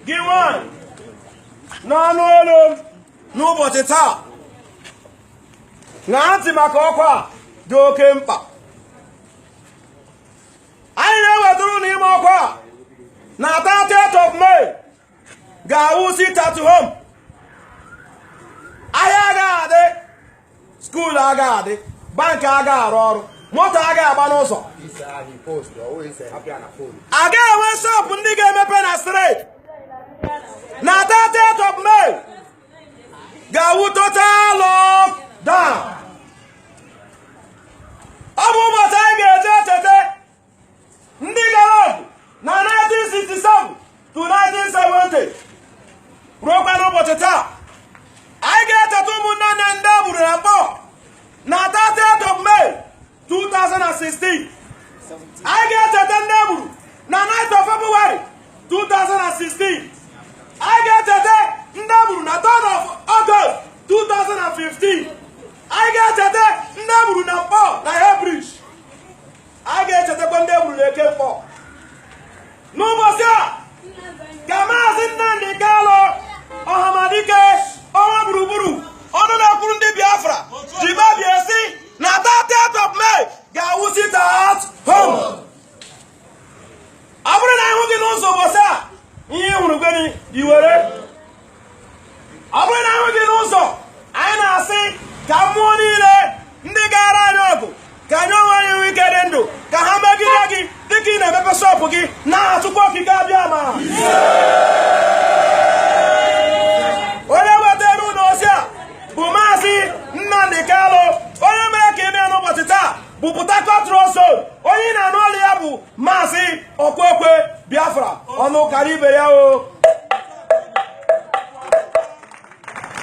gị nwanyị n'ọnụ olu n'ụbọchị taa ṅaa ntị maka ọkwa a dị oke mkpa. Anyị na-ewetara n'ime ọkwa a na 30th of May ga-awụ sit at home. Ahịa agaghị adị, skuul agaghị adị, bankị agaghị arụ ọrụ, moto agaghị agba n'ụzọ, agaghị enwe shọpụ ndị ga-emepe na street. Na 30th of May ga-awụ total lockdown. Ọ bụ ụbọchị anyị ga-eje echete ndị gara ọgụ na 1967 to 1970 ruokwa n'ụbọchị taa. Anyị ga-echeta ụmụnne na ndị e gburu na mkpọ na 30th of May 2016. Anyị ga-echeta ndị e gburu na 9th of February 2016. Anyị ga-echeta ndị e gburu na 3rd of August 2015. Anyị ga-echeta ndị e gburu na mkpọ na Hebridge. Anyị ga-echetakwa ndị e gburu na Eke Mkpọ. N'ụbọchị a ka Maazị Nnamdi Kanu Ọhamadike ọnwa gburugburu ọnụ na-ekwuru ndị Biafra ji mebie si na 30th of May ga-awụ sit at home. Ọ bụrụ na ịhụ gị n'ụzọ ụbọchị a ihe ị hụrụ gịnị iwere. Ọ bụrụ na ịhụ gị n'ụzọ anyị na-asị ka mmụọ niile ndị gara anyị ọgụ ka anyị onwe anyị nwee ike dị ndụ ka ha megide gị dịka ị na-emepe shọpụ gị n'aha Chukwu Okike abịa ma onye wetara ụlọ ozi a bụ Maazị Nnamdi Kanu. Onye mere ka ime n'ụbọchị taa bụ Port Harcourt Road Zone. Onye na-anụ ọrụ ya bụ Maazị Okwekwe Biafra ọnụ kara ibe ya o.